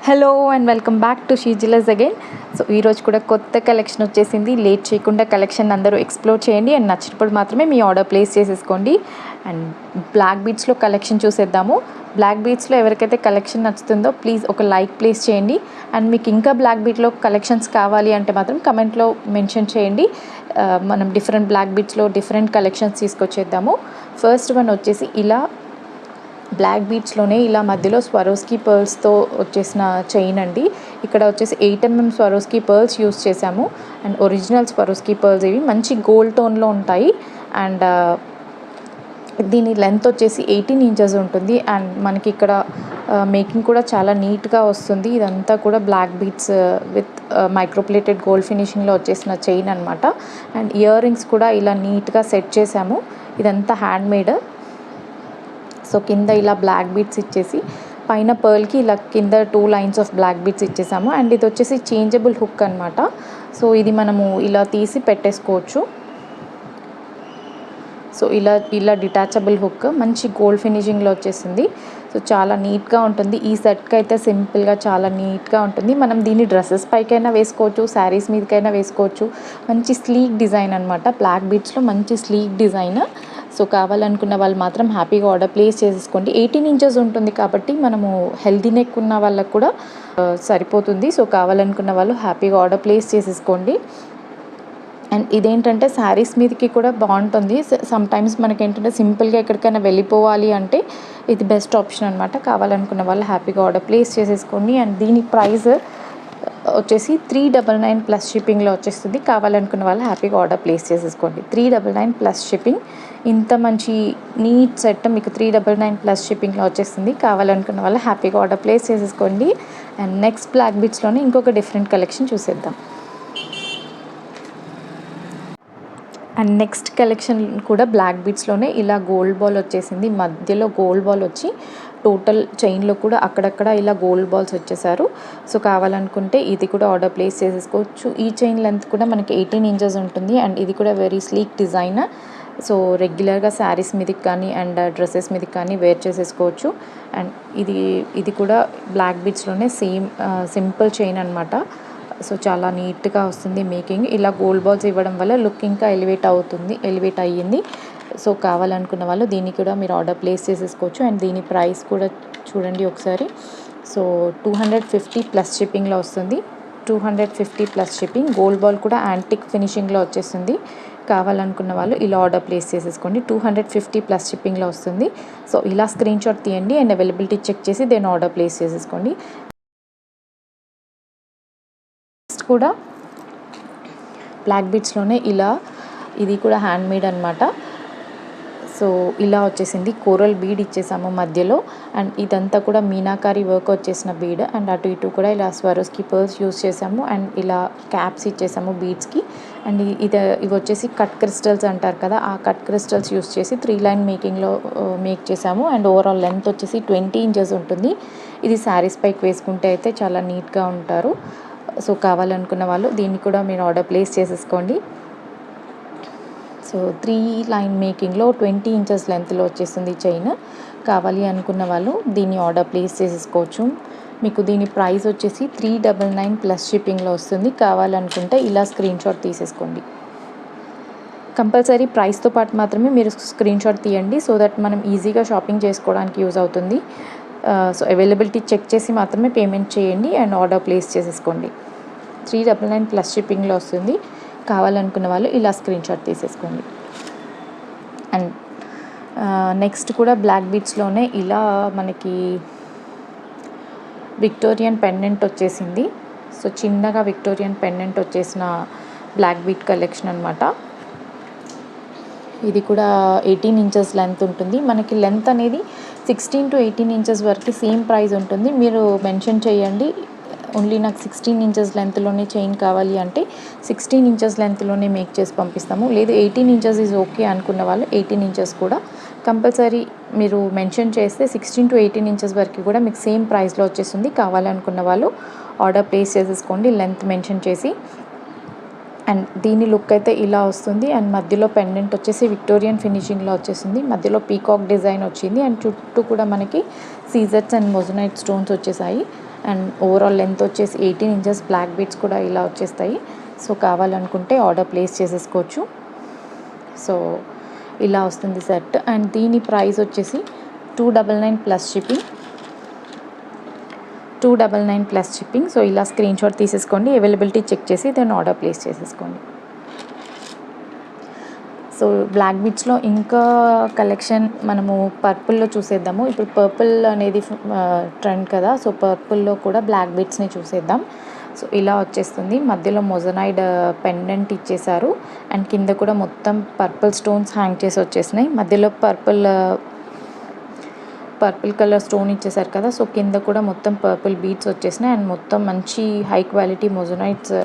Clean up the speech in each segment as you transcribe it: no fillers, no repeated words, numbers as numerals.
Hello and welcome back to Sheezilas again. So ఈరోజు కూడా కొత్త కలెక్షన్ వచ్చేసింది. లేట్ చేయకుండా కలెక్షన్ అందరూ ఎక్స్ప్లోర్ చేయండి అండ్ నచ్చినప్పుడు మాత్రమే మీ ఆర్డర్ ప్లేస్ చేసేసుకోండి. అండ్ బ్లాక్ బీడ్స్లో కలెక్షన్ చూసేద్దాము. బ్లాక్ బీడ్స్లో ఎవరికైతే కలెక్షన్ నచ్చుతుందో ప్లీజ్ ఒక లైక్ ప్లేస్ చేయండి. అండ్ మీకు ఇంకా బ్లాక్ బీడ్లో కలెక్షన్స్ కావాలి అంటే మాత్రం కమెంట్లో మెన్షన్ చేయండి. మనం డిఫరెంట్ బ్లాక్ బీడ్స్లో డిఫరెంట్ కలెక్షన్స్ తీసుకొచ్చేద్దాము. ఫస్ట్ వన్ వచ్చేసి ఇలా బ్లాక్ బీడ్స్లోనే ఇలా మధ్యలో స్వరోస్కీ పర్ల్స్తో వచ్చేసిన చైన్ అండి. ఇక్కడ వచ్చేసి 8mm స్వరోస్కీ పర్ల్స్ యూస్ చేసాము. అండ్ ఒరిజినల్ స్వరోస్కీ పర్ల్స్ ఇవి మంచి గోల్డ్ టోన్లో ఉంటాయి. అండ్ దీని లెంత్ వచ్చేసి 18 ఇంచెస్ ఉంటుంది. అండ్ మనకి ఇక్కడ మేకింగ్ కూడా చాలా నీట్గా వస్తుంది. ఇదంతా కూడా black beads with microplated gold ఫినిషింగ్లో వచ్చేసిన చైన్ అనమాట. అండ్ ఇయర్ రింగ్స్ కూడా ఇలా నీట్గా సెట్ చేసాము. ఇదంతా హ్యాండ్ మేడ్. సో కింద ఇలా బ్లాక్ బీడ్స్ ఇచ్చేసి పైన పర్ల్కి ఇలా కింద 2 లైన్స్ ఆఫ్ బ్లాక్ బీడ్స్ ఇచ్చేసాము. అండ్ ఇది వచ్చేసి చేంజబుల్ హుక్ అనమాట. సో ఇది మనము ఇలా తీసి పెట్టేసుకోవచ్చు. సో ఇలా డిటాచబుల్ హుక్ మంచి గోల్డ్ ఫినిషింగ్లో వచ్చేసింది. సో చాలా నీట్గా ఉంటుంది. ఈ సెట్కి అయితే సింపుల్గా చాలా నీట్గా ఉంటుంది. మనం దీన్ని డ్రెస్సెస్ పైకైనా వేసుకోవచ్చు, శారీస్ మీదకైనా వేసుకోవచ్చు. మంచి స్లీక్ డిజైన్ అనమాట. బ్లాక్ బీడ్స్లో మంచి స్లీక్ డిజైన్. సో కావాలనుకున్న వాళ్ళు మాత్రం హ్యాపీగా ఆర్డర్ ప్లేస్ చేసేసుకోండి. 18 ఇంచెస్ ఉంటుంది కాబట్టి మనము హెల్దీ నెక్ ఉన్న వాళ్ళకు కూడా సరిపోతుంది. సో కావాలనుకున్న వాళ్ళు హ్యాపీగా ఆర్డర్ ప్లేస్ చేసేసుకోండి. అండ్ ఇదేంటంటే శారీస్ మీదకి కూడా బాగుంటుంది. సమ్టైమ్స్ మనకేంటంటే సింపుల్గా ఎక్కడికైనా వెళ్ళిపోవాలి అంటే ఇది బెస్ట్ ఆప్షన్ అనమాట. కావాలనుకున్న వాళ్ళు హ్యాపీగా ఆర్డర్ ప్లేస్ చేసేసుకోండి. అండ్ దీని ప్రైస్ వచ్చేసి 399 ప్లస్ షిప్పింగ్లో వచ్చేస్తుంది. కావాలనుకున్న వాళ్ళు హ్యాపీగా ఆర్డర్ ప్లేస్ చేసేసుకోండి. 399 ప్లస్ షిప్పింగ్. ఇంత మంచి నీట్ సెట్ మీకు 399 ప్లస్ షిప్పింగ్లో వచ్చేస్తుంది. కావాలనుకున్న వాళ్ళు హ్యాపీగా ఆర్డర్ ప్లేస్ చేసేసుకోండి. అండ్ నెక్స్ట్ బ్లాక్ బీడ్స్లోనే ఇంకొక డిఫరెంట్ కలెక్షన్ చూసేద్దాం. అండ్ నెక్స్ట్ కలెక్షన్ కూడా బ్లాక్ బీడ్స్లోనే ఇలా గోల్డ్ బాల్ వచ్చేసింది. మధ్యలో గోల్డ్ బాల్ వచ్చి టోటల్ చైన్లో కూడా అక్కడక్కడ ఇలా గోల్డ్ బాల్స్ వచ్చేసారు. సో కావాలనుకుంటే ఇది కూడా ఆర్డర్ ప్లేస్ చేసేసుకోవచ్చు. ఈ చైన్ లెంత్ కూడా మనకి 18 ఇంచెస్ ఉంటుంది. అండ్ ఇది కూడా వెరీ స్లీక్ డిజైన్. సో రెగ్యులర్గా శారీస్ మీదకి కానీ అండ్ డ్రెస్సెస్ మీదకి కానీ వేర్ చేసేసుకోవచ్చు. అండ్ ఇది కూడా బ్లాక్ బీడ్స్లోనే సేమ్ సింపుల్ చైన్ అనమాట. సో చాలా నీట్గా వస్తుంది మేకింగ్. ఇలా గోల్డ్ బాల్స్ ఇవ్వడం వల్ల లుక్ ఇంకా ఎలివేట్ అయ్యింది. సో కావాలనుకున్న వాళ్ళు దీన్ని కూడా మీరు ఆర్డర్ ప్లేస్ చేసేసుకోవచ్చు. అండ్ దీని ప్రైస్ కూడా చూడండి ఒకసారి. సో 250 ప్లస్ షిప్పింగ్లో వస్తుంది. 250 ప్లస్ షిప్పింగ్. గోల్డ్ బాల్ కూడా యాంటిక్ ఫినిషింగ్లో వచ్చేస్తుంది. కావాలనుకున్న వాళ్ళు ఇలా ఆర్డర్ ప్లేస్ చేసేసుకోండి. 250 ప్లస్ షిప్పింగ్లో వస్తుంది. సో ఇలా స్క్రీన్ షాట్ తీయండి అండ్ అవైలబిలిటీ చెక్ చేసి దెన్ ఆర్డర్ ప్లేస్ చేసేసుకోండి. కూడా బ్లాక్ బీడ్స్లోనే ఇలా ఇది కూడా హ్యాండ్ మేడ్ అనమాట. సో ఇలా వచ్చేసింది. కోరల్ బీడ్ ఇచ్చేసాము మధ్యలో. అండ్ ఇదంతా కూడా మీనాకారి వర్క్ వచ్చేసిన బీడ్. అండ్ అటు ఇటు కూడా ఇలా స్వరోస్కీ పర్ల్స్ యూస్ చేసాము. అండ్ ఇలా క్యాప్స్ ఇచ్చేసాము బీడ్స్కి. అండ్ ఇవి వచ్చేసి కట్ క్రిస్టల్స్ అంటారు కదా, ఆ కట్ క్రిస్టల్స్ యూస్ చేసి 3 లైన్ మేకింగ్లో మేక్ చేసాము. అండ్ ఓవరాల్ లెంత్ వచ్చేసి 20 ఇంచెస్ ఉంటుంది. ఇది శారీస్ పైకి వేసుకుంటే అయితే చాలా నీట్గా ఉంటారు. సో కావాలనుకున్న వాళ్ళు దీన్ని కూడా మీరు ఆర్డర్ ప్లేస్ చేసేసుకోండి. సో 3 లైన్ మేకింగ్లో 20 ఇంచెస్ లెంత్లో వచ్చేస్తుంది చైన్. కావాలి అనుకున్న వాళ్ళు దీన్ని ఆర్డర్ ప్లేస్ చేసేసుకోవచ్చు. మీకు దీని ప్రైస్ వచ్చేసి 399 ప్లస్ షిప్పింగ్లో వస్తుంది. కావాలనుకుంటే ఇలా స్క్రీన్ షాట్ తీసేసుకోండి. కంపల్సరీ ప్రైస్తో పాటు మాత్రమే మీరు స్క్రీన్ షాట్ తీయండి. సో దట్ మనం ఈజీగా షాపింగ్ చేసుకోవడానికి యూజ్ అవుతుంది. సో అవైలబిలిటీ చెక్ చేసి మాత్రమే పేమెంట్ చేయండి అండ్ ఆర్డర్ ప్లేస్ చేసేసుకోండి. 399 ప్లస్ షిప్పింగ్లో వస్తుంది. కావాలనుకున్న వాళ్ళు ఇలా స్క్రీన్ షాట్ తీసేసుకోండి. అండ్ నెక్స్ట్ కూడా బ్లాక్ బీడ్స్లోనే ఇలా మనకి విక్టోరియన్ పెండెంట్ వచ్చేసింది. సో చిన్నగా విక్టోరియన్ పెండెంట్ వచ్చేసిన బ్లాక్ బీడ్ కలెక్షన్ అనమాట. ఇది కూడా 18 ఇంచెస్ లెంత్ ఉంటుంది. మనకి లెంత్ అనేది 16 to 18 ఇంచెస్ వరకు సేమ్ ప్రైస్ ఉంటుంది. మీరు మెన్షన్ చేయండి ఓన్లీ నాకు 16 ఇంచెస్ లెంత్లోనే చైన్ కావాలి అంటే 16 ఇంచెస్ లెంత్లోనే మేక్ చేసి పంపిస్తాము. లేదు 18 ఇంచెస్ ఈజ్ ఓకే అనుకున్న వాళ్ళు 18 ఇంచెస్ కూడా కంపల్సరీ మీరు మెన్షన్ చేస్తే 16 to 18 ఇంచెస్ వరకు కూడా మీకు సేమ్ ప్రైస్లో వచ్చేస్తుంది. కావాలనుకున్న వాళ్ళు ఆర్డర్ ప్లేస్ చేసేసుకోండి లెంత్ మెన్షన్ చేసి. అండ్ దీని లుక్ అయితే ఇలా వస్తుంది. అండ్ మధ్యలో పెండెంట్ వచ్చేసి విక్టోరియన్ ఫినిషింగ్లో వచ్చేసింది. మధ్యలో పీకాక్ డిజైన్ వచ్చింది. అండ్ చుట్టూ కూడా మనకి సీజర్స్ అండ్ మొజనైట్ స్టోన్స్ వచ్చేసాయి. అండ్ ఓవరాల్ లెంత్ వచ్చేసి 18 ఇంచెస్. బ్లాక్ బీడ్స్ కూడా ఇలా వచ్చేస్తాయి. సో కావాలనుకుంటే ఆర్డర్ ప్లేస్ చేసేసుకోవచ్చు. సో ఇలా వస్తుంది సెట్. అండ్ దీని ప్రైస్ వచ్చేసి 299 plus shipping. 299 plus shipping. So ఇలా స్క్రీన్ షాట్ తీసేసుకోండి, అవైలబిలిటీ చెక్ చేసి దెన్ ఆర్డర్ ప్లేస్ చేసేసుకోండి. సో బ్లాక్ బీడ్స్లో ఇంకా కలెక్షన్ మనము పర్పుల్లో చూసేద్దాము. ఇప్పుడు పర్పుల్ అనేది ట్రెండ్ కదా, సో పర్పుల్లో కూడా బ్లాక్ బీడ్స్ని చూసేద్దాం. సో ఇలా వచ్చేస్తుంది. మధ్యలో మొజనైడ్ పెండెంట్ ఇచ్చేసారు అండ్ కింద కూడా మొత్తం పర్పుల్ స్టోన్స్ హ్యాంగ్ చేసి వచ్చేసినాయి. మధ్యలో పర్పుల్ కలర్ స్టోన్ ఇచ్చేసారు కదా, సో కింద కూడా మొత్తం పర్పుల్ బీడ్స్ వచ్చేసినాయి అండ్ మొత్తం మంచి హై క్వాలిటీ మొజనైట్స్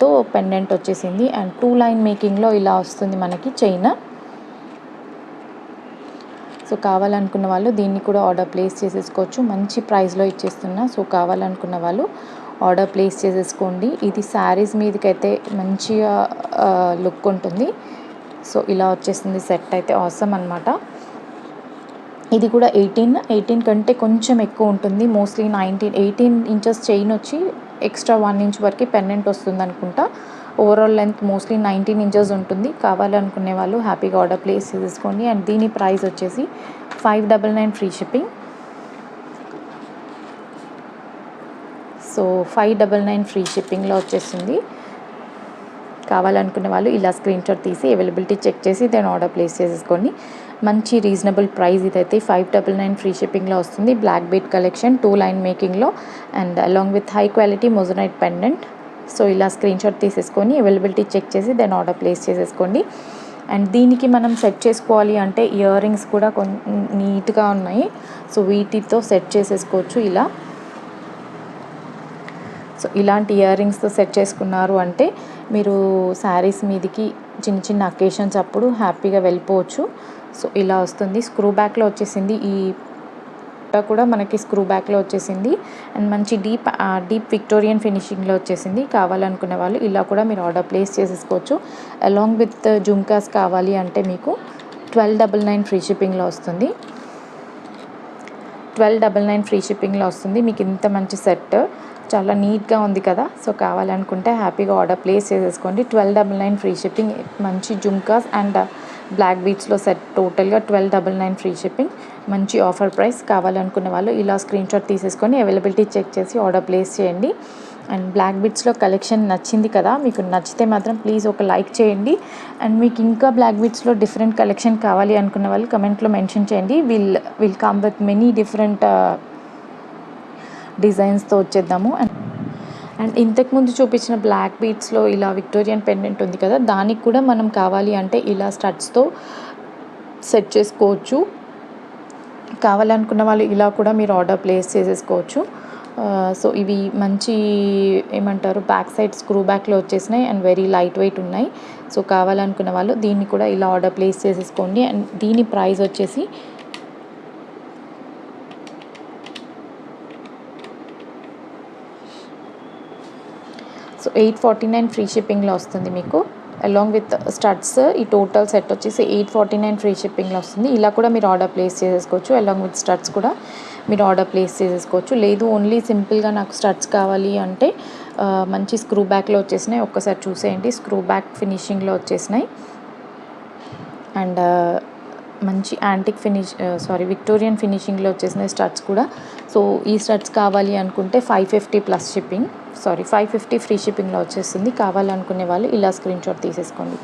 తో పెండెంట్ వచ్చేసింది. అండ్ 2 లైన్ మేకింగ్లో ఇలా వస్తుంది మనకి చైన్. సో కావాలనుకున్న వాళ్ళు దీన్ని కూడా ఆర్డర్ ప్లేస్ చేసేసుకోవచ్చు. మంచి ప్రైస్లో ఇచ్చేస్తున్నా. సో కావాలనుకున్న వాళ్ళు ఆర్డర్ ప్లేస్ చేసేసుకోండి. ఇది శారీస్ మీదకైతే మంచిగా లుక్ ఉంటుంది. సో ఇలా వచ్చేసింది సెట్ అయితే ఆసమ్ అనమాట. ఇది కూడా 18 కంటే కొంచెం ఎక్కువ ఉంటుంది. మోస్ట్లీ 18 ఇంచెస్ చైన్ వచ్చి ఎక్స్ట్రా 1 ఇంచ్ వరకు పెండెంట్ వస్తుంది అనుకుంటా. ఓవరాల్ లెంత్ మోస్ట్లీ 19 ఇంచెస్ ఉంటుంది. కావాలనుకునే వాళ్ళు హ్యాపీగా ఆర్డర్ ప్లేస్ చేసుకోండి. అండ్ దీని ప్రైస్ వచ్చేసి 599 ఫ్రీ షిప్పింగ్. సో 599 ఫ్రీ షిప్పింగ్లో వచ్చేస్తుంది. కావాలనుకునే వాళ్ళు ఇలా స్క్రీన్ షాట్ తీసి అవైలబిలిటీ చెక్ చేసి దెన్ ఆర్డర్ ప్లేస్ చేసేసుకోండి. మంచి రీజనబుల్ ప్రైస్ ఇదైతే 599 ఫ్రీ షిప్పింగ్లో వస్తుంది. బ్లాక్ బీడ్ కలెక్షన్ 2 లైన్ మేకింగ్లో and along with high quality moissanite pendant. So ఇలా స్క్రీన్ షాట్ తీసేసుకొని అవైలబిలిటీ చెక్ చేసి దెన్ ఆర్డర్ ప్లేస్ చేసేసుకోండి. అండ్ దీనికి మనం సెట్ చేసుకోవాలి అంటే ఇయర్ రింగ్స్ కూడా నీట్గా ఉన్నాయి. సో వీటితో సెట్ చేసేసుకోవచ్చు ఇలా. సో ఇలాంటి ఇయర్ రింగ్స్తో సెట్ చేసుకున్నారు అంటే మీరు శారీస్ మీదకి చిన్న చిన్న అకేషన్స్ అప్పుడు హ్యాపీగా వెళ్ళిపోవచ్చు. సో ఇలా వస్తుంది. స్క్రూ బ్యాక్లో వచ్చేసింది. ఈ కూడా మనకి స్క్రూ బ్యాక్లో వచ్చేసింది అండ్ మంచి డీప్ విక్టోరియన్ ఫినిషింగ్లో వచ్చేసింది. కావాలనుకునే వాళ్ళు ఇలా కూడా మీరు ఆర్డర్ ప్లేస్ చేసేసుకోవచ్చు. అలాంగ్ విత్ జుమ్కాస్ కావాలి అంటే మీకు 1299 ఫ్రీ షిప్పింగ్లో వస్తుంది. 1299 ఫ్రీ షిప్పింగ్లో వస్తుంది. మీకు ఇంత మంచి సెట్ చాలా నీట్గా ఉంది కదా. సో కావాలనుకుంటే హ్యాపీగా ఆర్డర్ ప్లేస్ చేసేసుకోండి. 1299 ఫ్రీ షిప్పింగ్. మంచి జుమ్కాస్ అండ్ బ్లాక్ బీడ్స్లో సెట్ టోటల్గా 1299 ఫ్రీ షిప్పింగ్. మంచి ఆఫర్ ప్రైస్. కావాలనుకునే వాళ్ళు ఇలా స్క్రీన్ షాట్ తీసేసుకొని అవైలబిలిటీ చెక్ చేసి ఆర్డర్ ప్లేస్ చేయండి. అండ్ బ్లాక్ బీడ్స్లో కలెక్షన్ నచ్చింది కదా, మీకు నచ్చితే మాత్రం ప్లీజ్ ఒక లైక్ చేయండి. అండ్ మీకు ఇంకా బ్లాక్ బీడ్స్లో డిఫరెంట్ కలెక్షన్ కావాలి అనుకున్న వాళ్ళు కమెంట్లో మెన్షన్ చేయండి. Will come with many different డిజైన్స్తో వచ్చేద్దాము. అండ్ ఇంతకుముందు చూపించిన బ్లాక్ బీడ్స్లో ఇలా విక్టోరియన్ పెండెంట్ ఉంది కదా, దానికి కూడా మనం కావాలి అంటే ఇలా స్టడ్స్తో సెట్ చేసుకోవచ్చు. కావాలనుకున్న వాళ్ళు ఇలా కూడా మీరు ఆర్డర్ ప్లేస్ చేసేసుకోవచ్చు. సో ఇవి మంచి ఏమంటారు బ్యాక్ సైడ్ స్క్రూ బ్యాక్లో వచ్చేసినాయి అండ్ వెరీ లైట్ వెయిట్ ఉన్నాయి. సో కావాలనుకున్న వాళ్ళు దీన్ని కూడా ఇలా ఆర్డర్ ప్లేస్ చేసేసుకోండి. అండ్ దీని ప్రైస్ వచ్చేసి సో 849 ఫ్రీ షిప్పింగ్లో వస్తుంది మీకు అలాంగ్ విత్ స్టడ్స్. ఈ టోటల్ సెట్ వచ్చేసి 849 ఫ్రీ షిప్పింగ్లో వస్తుంది. ఇలా కూడా మీరు ఆర్డర్ ప్లేస్ చేసేసుకోవచ్చు. అలాంగ్ విత్ స్టడ్స్ కూడా మీరు ఆర్డర్ ప్లేస్ చేసేసుకోవచ్చు. లేదు ఓన్లీ సింపుల్గా నాకు స్టడ్స్ కావాలి అంటే మంచి స్క్రూ బ్యాక్లో వచ్చేసినాయి. ఒక్కసారి చూసేయండి. స్క్రూ బ్యాక్ ఫినిషింగ్లో వచ్చేసినాయి అండ్ మంచి యాంటిక్ విక్టోరియన్ ఫినిషింగ్లో వచ్చేసినాయి స్టడ్స్ కూడా. సో ఈ స్టడ్స్ కావాలి అనుకుంటే 550 ప్లస్ షిప్పింగ్ 550 ఫ్రీ షిప్పింగ్లో వచ్చేస్తుంది. కావాలనుకునే వాళ్ళు ఇలా స్క్రీన్ షాట్ తీసేసుకోండి.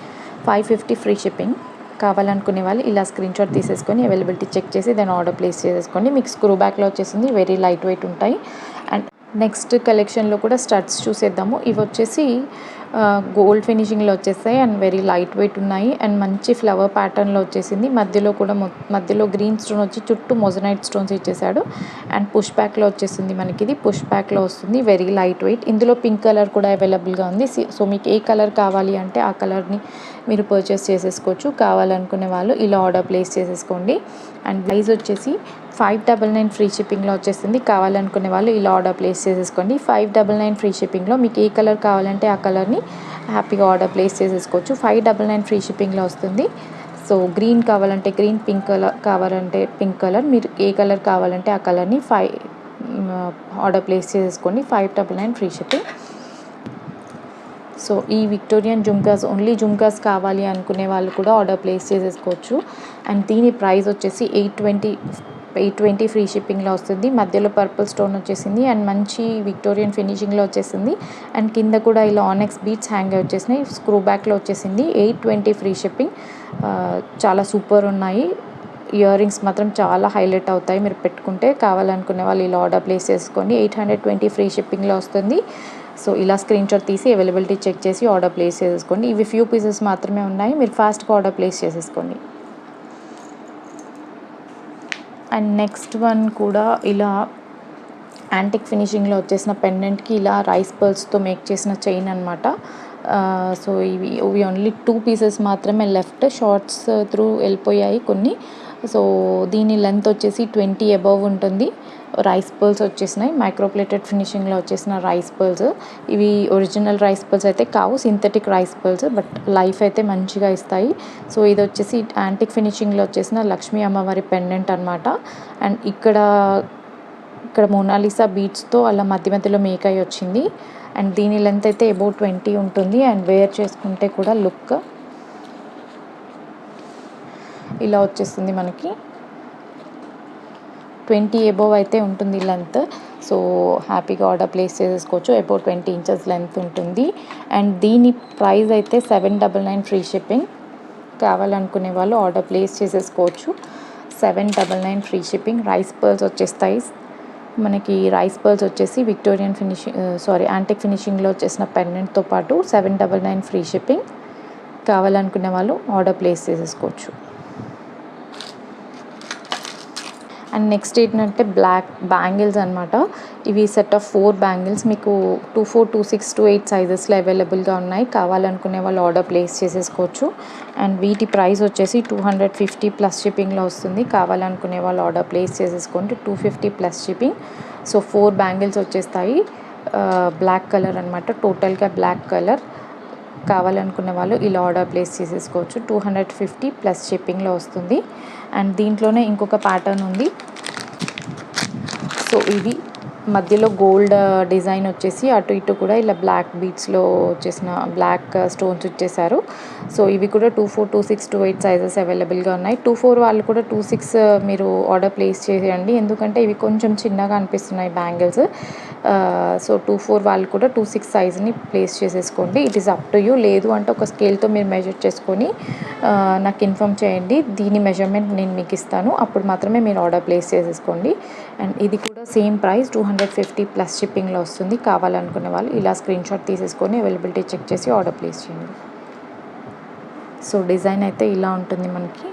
550 ఫ్రీ షిప్పింగ్. కావాలనుకునే వాళ్ళు ఇలా స్క్రీన్ షాట్ తీసేసుకొని అవైలబిలిటీ చెక్ చేసి దాన్ని ఆర్డర్ ప్లేస్ చేసేసుకోండి. మీకు స్క్రూ బ్యాక్లో వచ్చేసింది. వెరీ లైట్ వెయిట్ ఉంటాయి. అండ్ నెక్స్ట్ కలెక్షన్లో కూడా స్టడ్స్ చూసేద్దాము. ఇవి వచ్చేసి గోల్డ్ ఫినిషింగ్లో వచ్చేస్తాయి అండ్ వెరీ లైట్ వెయిట్ ఉన్నాయి అండ్ మంచి ఫ్లవర్ ప్యాటర్న్లో వచ్చేసింది. మధ్యలో కూడా మధ్యలో గ్రీన్ స్టోన్ వచ్చి చుట్టూ మొజనైట్ స్టోన్స్ ఇచ్చేసాడు అండ్ పుష్ బ్యాక్లో వచ్చేసింది. మనకి ఇది పుష్ బ్యాక్లో వస్తుంది. Very light weight. ఇందులో పింక్ కలర్ కూడా అవైలబుల్గా ఉంది. సో మీకు ఏ కలర్ కావాలి అంటే ఆ కలర్ని మీరు పర్చేస్ చేసేసుకోవచ్చు. కావాలనుకునే వాళ్ళు ఇలా ఆర్డర్ ప్లేస్ చేసేసుకోండి. అండ్ ప్రైస్ వచ్చేసి 599 ఫ్రీ షిప్పింగ్లో వచ్చేస్తుంది. కావాలనుకునే వాళ్ళు ఇలా ఆర్డర్ ప్లేస్ చేసేసుకోండి. 599 ఫ్రీ షిప్పింగ్లో మీకు ఏ కలర్ కావాలంటే ఆ కలర్ని హ్యాపీగా ఆర్డర్ ప్లేస్ చేసేసుకోవచ్చు. 599 ఫ్రీ షిప్పింగ్లో వస్తుంది. సో గ్రీన్ కావాలంటే గ్రీన్, పింక్ కలర్ కావాలంటే పింక్ కలర్, మీరు ఏ కలర్ కావాలంటే ఆ కలర్ని ఆర్డర్ ప్లేస్ చేసేసుకోండి. 599 ఫ్రీ షిప్పింగ్. సో ఈ విక్టోరియన్ జుమ్కాస్ ఓన్లీ జుమ్కాస్ కావాలి అనుకునే వాళ్ళు కూడా ఆర్డర్ ప్లేస్ చేసేసుకోవచ్చు. అండ్ దీని ప్రైస్ వచ్చేసి 820 ఫ్రీ షిప్పింగ్లో వస్తుంది. మధ్యలో పర్పుల్ స్టోన్ వచ్చేసింది అండ్ మంచి విక్టోరియన్ ఫినిషింగ్లో వచ్చేసింది. అండ్ కింద కూడా ఇలా ఆనెక్స్ బీట్స్ హ్యాంగ్ వచ్చేసినాయి. స్క్రూ బ్యాక్లో వచ్చేసింది. 820 ఫ్రీ షిప్పింగ్. చాలా సూపర్ ఉన్నాయి. ఇయర్ రింగ్స్ మాత్రం చాలా హైలైట్ అవుతాయి మీరు పెట్టుకుంటే. కావాలనుకునే వాళ్ళు ఇలా ఆర్డర్ ప్లేస్ చేసుకోండి. 820 ఫ్రీ షిప్పింగ్లో వస్తుంది. సో ఇలా స్క్రీన్ షాట్ తీసి అవైలబిలిటీ చెక్ చేసి ఆర్డర్ ప్లేస్ చేసేసుకోండి. ఇవి ఫ్యూ పీసెస్ మాత్రమే ఉన్నాయి. మీరు ఫాస్ట్గా ఆర్డర్ ప్లేస్ చేసేసుకోండి. అండ్ నెక్స్ట్ వన్ కూడా ఇలా యాంటిక్ ఫినిషింగ్లో వచ్చేసిన పెండెంట్కి ఇలా రైస్ పర్ల్స్తో మేక్ చేసిన చైన్ అనమాట. సో ఇవి ఓన్లీ 2 పీసెస్ మాత్రమే లెఫ్ట్. షార్ట్స్ త్రూ వెళ్ళిపోయాయి కొన్ని. సో దీని లెంత్ వచ్చేసి 20 అబవ్ ఉంటుంది. రైస్ పర్ల్స్ వచ్చేసినాయి. మైక్రోప్లేటెడ్ ఫినిషింగ్లో వచ్చేసిన రైస్ పర్ల్స్. ఇవి ఒరిజినల్ రైస్ పర్ల్స్ అయితే కావు, synthetic rice pearls. But life అయితే మంచిగా ఇస్తాయి. సో ఇది వచ్చేసి యాంటిక్ ఫినిషింగ్లో వచ్చేసిన లక్ష్మీ అమ్మవారి పెండెంట్ అనమాట. అండ్ ఇక్కడ మోనాలిసా బీడ్స్తో అలా మధ్యలో మేక్ అయ్యి వచ్చింది. అండ్ దీని లెంత్ అయితే అబౌట్ 20 ఉంటుంది. అండ్ వేర్ చేసుకుంటే కూడా లుక్ ఇలా వచ్చేస్తుంది మనకి. 20 అబోవ్ అయితే ఉంటుంది లెంత్. సో హ్యాపీగా ఆర్డర్ ప్లేస్ చేసేసుకోవచ్చు. అబౌట్ 20 ఇంచెస్ లెంత్ ఉంటుంది. అండ్ దీని ప్రైస్ అయితే 799 ఫ్రీ షిప్పింగ్. కావాలనుకునే వాళ్ళు ఆర్డర్ ప్లేస్ చేసేసుకోవచ్చు. 799 ఫ్రీ షిప్పింగ్. రైస్ పర్ల్స్ వచ్చేస్తాయి మనకి. రైస్ పర్ల్స్ వచ్చేసి విక్టోరియన్ యాంటిక్ ఫినిషింగ్లో వచ్చేసిన పెండెంట్తో పాటు 799 ఫ్రీ షిప్పింగ్. కావాలనుకునే వాళ్ళు ఆర్డర్ ప్లేస్ చేసేసుకోవచ్చు. అండ్ నెక్స్ట్ ఏంటంటే బ్లాక్ బ్యాంగిల్స్ అనమాట. ఇవి సెట్ ఆఫ్ 4 బ్యాంగిల్స్ మీకు 24, 26, 28 సైజెస్లో అవైలబుల్గా ఉన్నాయి. కావాలనుకునే వాళ్ళు ఆర్డర్ ప్లేస్ చేసేసుకోవచ్చు. అండ్ వీటి ప్రైస్ వచ్చేసి 250 ప్లస్ షిప్పింగ్లో వస్తుంది. కావాలనుకునే వాళ్ళు ఆర్డర్ ప్లేస్ చేసేసుకోండి. 250 ప్లస్ షిప్పింగ్. సో 4 బ్యాంగిల్స్ వచ్చేస్తాయి. బ్లాక్ కలర్ అనమాట, టోటల్గా బ్లాక్ కలర్. కావాలనుకునే వాళ్ళు ఇలా ఆర్డర్ ప్లేస్ చేసేసుకోవచ్చు. 250 ప్లస్ షిప్పింగ్లో వస్తుంది. అండ్ దీంట్లోనే ఇంకొక ప్యాటర్న్ ఉంది. సో ఇది మధ్యలో గోల్డ్ డిజైన్ వచ్చేసి అటు ఇటు కూడా ఇలా బ్లాక్ బీట్స్లో వచ్చేసిన బ్లాక్ స్టోన్స్ ఇచ్చేసారు. సో ఇవి కూడా 24, 26, 28 సైజెస్ అవైలబుల్గా ఉన్నాయి. 24 వాళ్ళు కూడా 26 మీరు ఆర్డర్ ప్లేస్ చేయండి. ఎందుకంటే ఇవి కొంచెం చిన్నగా అనిపిస్తున్నాయి బ్యాంగిల్స్. సో 24 వాళ్ళు కూడా 26 సైజ్ని ప్లేస్ చేసేసుకోండి. It is up to you. లేదు అంటే ఒక స్కేల్తో మీరు మెజర్ చేసుకొని నాకు ఇన్ఫామ్ చేయండి. దీని మెజర్మెంట్ నేను మీకు ఇస్తాను. అప్పుడు మాత్రమే మీరు ఆర్డర్ ప్లేస్ చేసేసుకోండి. అండ్ ఇది కూడా సేమ్ ప్రైస్ 250 ప్లస్ షిప్పింగ్లో వస్తుంది. కావాలనుకునే వాళ్ళు ఇలా స్క్రీన్ షాట్ తీసేసుకొని అవైలబిలిటీ చెక్ చేసి ఆర్డర్ ప్లేస్ చేయండి. సో డిజైన్ అయితే ఇలా ఉంటుంది మనకి.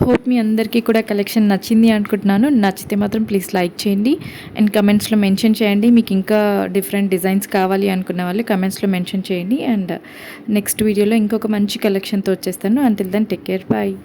హోప్ మీ అందరికీ కూడా కలెక్షన్ నచ్చింది అనుకుంటున్నాను. నచ్చితే మాత్రం ప్లీజ్ లైక్ చేయండి అండ్ కమెంట్స్లో మెన్షన్ చేయండి. మీకు ఇంకా డిఫరెంట్ డిజైన్స్ కావాలి అనుకున్న వాళ్ళు కమెంట్స్లో మెన్షన్ చేయండి. అండ్ నెక్స్ట్ వీడియోలో ఇంకొక మంచి కలెక్షన్తో వచ్చేస్తాను. Until then take care, bye.